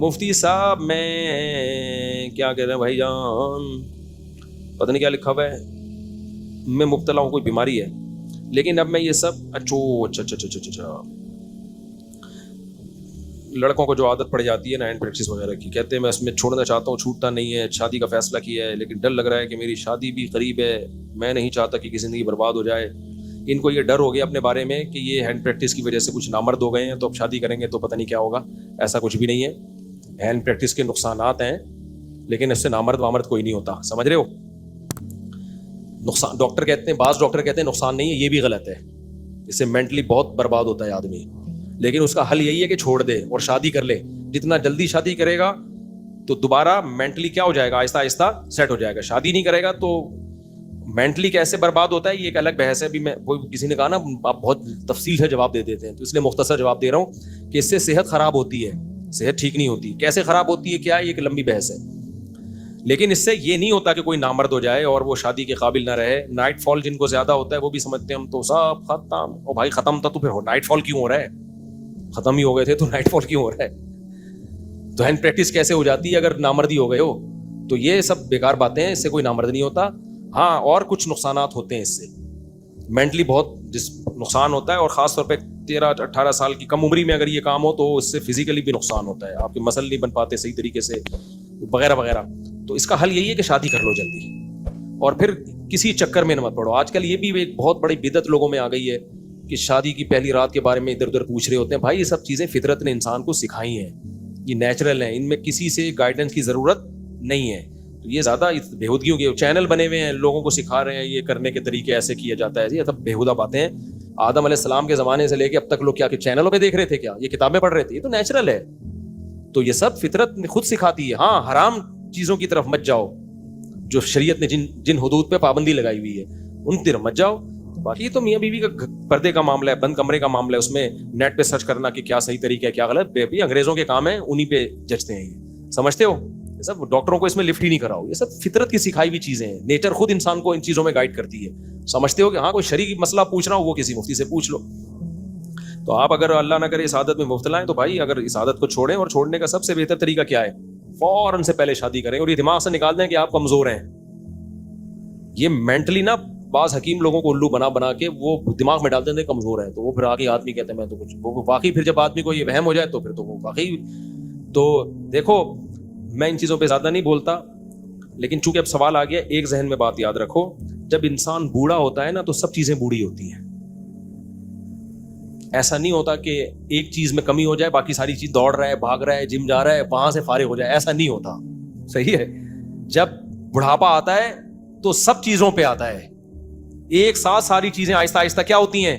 مفتی صاحب میں کیا کہہ رہے ہیں بھائی جان، پتہ نہیں کیا لکھا ہوا ہے، میں مبتلا ہوں، کوئی بیماری ہے، لیکن اب میں یہ سب اچھا لڑکوں کو جو عادت پڑ جاتی ہے نا ہینڈ پریکٹس وغیرہ کی، کہتے ہیں میں اس میں چھوڑنا چاہتا ہوں، چھوٹتا نہیں ہے، شادی کا فیصلہ کیا ہے لیکن ڈر لگ رہا ہے کہ میری شادی بھی قریب ہے، میں نہیں چاہتا کہ زندگی برباد ہو جائے۔ ان کو یہ ڈر ہو گیا اپنے بارے میں کہ یہ ہینڈ پریکٹس کی وجہ سے کچھ نامرد ہو گئے ہیں، تو اب شادی کریں گے تو پتہ نہیں کیا ہوگا۔ ایسا کچھ بھی نہیں ہے، ہینڈ پریکٹس کے نقصانات ہیں لیکن اس سے نامرد وامرد کوئی نہیں ہوتا، سمجھ رہے ہو؟ نقصان ڈاکٹر کہتے ہیں، بعض ڈاکٹر کہتے ہیں نقصان نہیں ہے، یہ بھی غلط ہے، اس سے مینٹلی بہت برباد ہوتا ہے آدمی، لیکن اس کا حل یہی ہے کہ چھوڑ دے اور شادی کر لے۔ جتنا جلدی شادی کرے گا تو دوبارہ مینٹلی کیا ہو جائے گا، آہستہ آہستہ سیٹ ہو جائے گا۔ شادی نہیں کرے گا تو مینٹلی کیسے برباد ہوتا ہے یہ ایک الگ بحث ہے۔ ابھی میں کسی نے کہا نا آپ بہت تفصیل سے جواب دے دیتے ہیں، تو اس لیے مختصر جواب دے رہا ہوں کہ اس سے صحت خراب ہوتی ہے، صحت ٹھیک نہیں ہوتی۔ کیسے خراب ہوتی ہے کیا ہے، یہ ایک لمبی بحث ہے، لیکن اس سے یہ نہیں ہوتا کہ کوئی نامرد ہو جائے اور وہ شادی کے قابل نہ رہے۔ نائٹ فال جن کو زیادہ ہوتا ہے وہ بھی سمجھتے ہیں ہم تو سب ختم، او بھائی ختم تھا تو پھر نائٹ فال کیوں ہو رہا ہے؟ ختم ہی ہو گئے تھے تو نائٹ فال کیوں ہو رہا ہے؟ تو ہینڈ پریکٹس کیسے ہو جاتی ہے اگر نامردی ہو گئے ہو؟ تو یہ سب بیکار باتیں ہیں، اس سے کوئی نامرد نہیں ہوتا۔ ہاں اور کچھ نقصانات ہوتے ہیں، اس سے مینٹلی بہت نقصان ہوتا ہے، اور خاص طور پہ 13-18 سال کی کم عمری میں اگر یہ کام ہو تو اس سے فزیکلی بھی نقصان ہوتا ہے، آپ کے مسل نہیں بن پاتے صحیح طریقے سے وغیرہ وغیرہ۔ تو اس کا حل یہی ہے کہ شادی کر لو جلدی، اور پھر کسی چکر میں نہ مت پڑو۔ آج کل یہ بھی ایک بہت بڑی بدعت لوگوں میں آ گئی ہے کہ شادی کی پہلی رات کے بارے میں ادھر ادھر پوچھ رہے ہوتے ہیں۔ بھائی یہ سب چیزیں فطرت نے انسان کو سکھائی ہیں، یہ نیچرل ہیں، ان میں کسی سے گائیڈنس کی ضرورت نہیں ہے۔ تو یہ زیادہ بےہودگیوں کے چینل بنے ہوئے ہیں، لوگوں کو سکھا رہے ہیں یہ کرنے کے طریقے ایسے کیا جاتا ہے، یہ سب بےہودہ باتیں ہیں۔ آدم علیہ السلام کے زمانے سے لے کے اب تک لوگ کیا کہ چینلوں پہ دیکھ رہے تھے، کیا یہ کتابیں پڑھ رہے تھے؟ یہ تو نیچرل ہے، تو یہ سب فطرت خود سکھاتی ہے۔ ہاں حرام چیزوں کی طرف مت جاؤ، جو شریعت نے جن حدود پہ پابندی لگائی ہوئی ہے ان کی طرف مت جاؤ۔ باقی تو میاں بیوی کا پردے کا معاملہ ہے، بند کمرے کا معاملہ ہے، اس میں نیٹ پہ سرچ کرنا کہ کیا صحیح طریقہ ہے کیا غلط، بھی انگریزوں کے کام ہیں، انہی پہ جچتے ہیں، یہ سمجھتے ہو؟ یہ سب ڈاکٹروں کو اس میں لفٹ ہی نہیں کراؤ، یہ سب فطرت کی سکھائی ہوئی چیزیں ہیں، نیچر خود انسان کو ان چیزوں میں گائیڈ کرتی ہے۔ سمجھتے ہو کہ ہاں کوئی شرعی مسئلہ پوچھ رہا ہو وہ کسی مفتی سے پوچھ لو۔ تو آپ اگر اللہ نہ کرے اس عادت میں مبتلا ہیں تو بھائی اگر اس عادت کو چھوڑیں، اور چھوڑنے کا سب سے بہتر طریقہ کیا ہے، فوراً سے پہلے شادی کریں اور یہ دماغ سے نکال دیں کہ آپ کمزور ہیں۔ یہ مینٹلی نا بعض حکیم لوگوں کو الو بنا بنا کے وہ دماغ میں ڈال دیتے ہیں کمزور ہے، تو وہ پھر آگے آدمی کہتے ہیں میں تو کچھ، وہ واقعی پھر جب آدمی کو یہ وہم ہو جائے تو پھر تو وہ واقعی۔ تو دیکھو میں ان چیزوں پہ زیادہ نہیں بولتا، لیکن چونکہ اب سوال آ گیا، ایک ذہن میں بات یاد رکھو، جب انسان بوڑھا ہوتا ہے نا تو سب چیزیں بوڑھی ہوتی ہیں۔ ایسا نہیں ہوتا کہ ایک چیز میں کمی ہو جائے باقی ساری چیز، دوڑ رہا ہے، بھاگ رہا ہے، جم جا رہا ہے، وہاں سے فارغ ہو جائے، ایسا نہیں ہوتا، صحیح ہے؟ جب بڑھاپا آتا ہے تو سب چیزوں پہ آتا ہے، ایک ساتھ ساری چیزیں آہستہ آہستہ کیا ہوتی ہیں،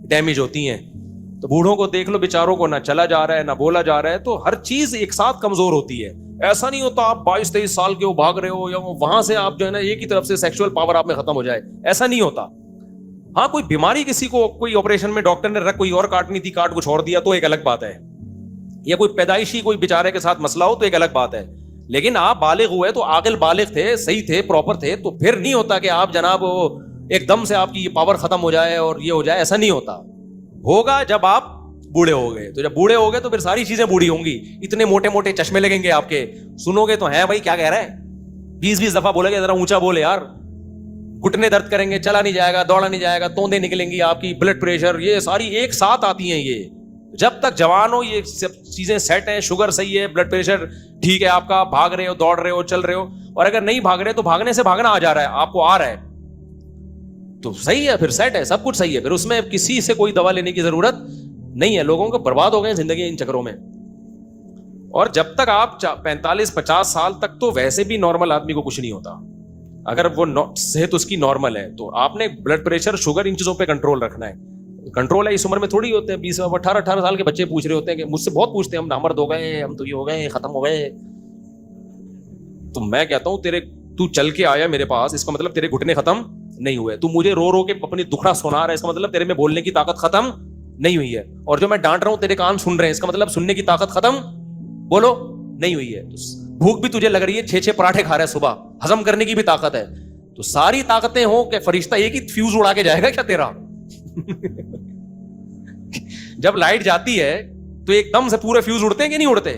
ڈیمیج ہوتی ہیں۔ تو بوڑھوں کو دیکھ لو بیچاروں کو، نہ چلا جا رہا ہے نہ بولا جا رہا ہے، تو ہر چیز ایک ساتھ کمزور ہوتی ہے۔ ایسا نہیں ہوتا آپ 22-23 سال کے ہو بھاگ رہے ہو، یا وہاں سے آپ جو ہے نا ایک ہی طرف سے سیکشول پاور آپ میں ختم ہو جائے، ایسا نہیں ہوتا۔ ہاں کوئی بیماری کسی کو، کوئی آپریشن میں ڈاکٹر نے رکھ کوئی اور کاٹنی تھی، کاٹ کچھ اور دیا تو ایک الگ بات ہے، یا کوئی پیدائشی کوئی بیچارے کے ساتھ مسئلہ ہو تو ایک الگ بات ہے، لیکن آپ بالغ ہوئے تو عاقل بالغ تھے، صحیح تھے، پراپر تھے، تو پھر نہیں ہوتا کہ آپ جناب ایک دم سے آپ کی یہ پاور ختم ہو جائے اور یہ ہو جائے، ایسا نہیں ہوتا۔ ہوگا جب آپ بوڑھے ہو گئے، تو جب بوڑھے ہو گئے تو پھر ساری چیزیں بوڑھی ہوں گی، اتنے موٹے موٹے چشمے لگیں گے آپ کے، سنو گے تو ہیں بھائی کیا کہہ رہا ہے، 20 دفعہ بولے گے، ذرا اونچا بولے یار، گھٹنے درد کریں گے، چلا نہیں جائے گا، دوڑا نہیں جائے گا، توندیں نکلیں گی آپ کی، بلڈ پریشر، یہ ساری ایک ساتھ آتی ہیں۔ یہ جب تک جوان ہو یہ سب چیزیں سیٹ ہیں، شوگر صحیح ہے، بلڈ پریشر ٹھیک ہے آپ کا، بھاگ رہے ہو، دوڑ رہے ہو، چل رہے ہو، اور اگر نہیں بھاگ رہے تو بھاگنے سے بھاگنا آ جا رہا ہے آپ کو، آ رہا ہے تو صحیح ہے، پھر سیٹ ہے، سب کچھ صحیح ہے، پھر اس میں کسی سے کوئی دوا لینے کی ضرورت نہیں ہے۔ لوگوں کو برباد ہو گئے زندگی ان چکروں میں۔ اور جب تک آپ 45-50 سال تک تو ویسے بھی نارمل آدمی کو کچھ نہیں ہوتا، اگر وہ صحت اس کی نارمل ہے، تو آپ نے بلڈ پریشر، شوگر، ان چیزوں پہ کنٹرول رکھنا ہے۔ کنٹرول ہے اس عمر میں تھوڑی ہوتے ہیں، 18 سال کے بچے پوچھ رہے ہوتے ہیں کہ مجھ سے بہت پوچھتے ہیں، ہم نامرد ہو گئے، ہم تو یہ ہو گئے، ختم ہو گئے۔ تو میں کہتا ہوں تو چل کے آیا میرے پاس، اس کا مطلب تیرے گھٹنے ختم نہیں ہوئے، تو مجھے رو رو کے اپنی دکھڑا سنا رہا ہے، اس کا مطلب تیرے میں بولنے کی طاقت ختم نہیں ہوئی ہے، اور جو میں ڈانٹ رہا ہوں تیرے کان سن رہے ہیں، اس کا مطلب سننے کی طاقت ختم بولو نہیں ہوئی ہے۔ بھوک بھی تجھے لگ رہی ہے، 6 پراٹھے کھا رہا ہے صبح، ہضم کرنے کی بھی طاقت ہے، تو ساری طاقتیں ہوں کہ فرشتہ ایک ہی فیوز اڑا کے جائے گا کیا تیرا؟ جب لائٹ جاتی ہے تو ایک دم سے پورے فیوز اڑتے ہیں کہ نہیں اڑتے؟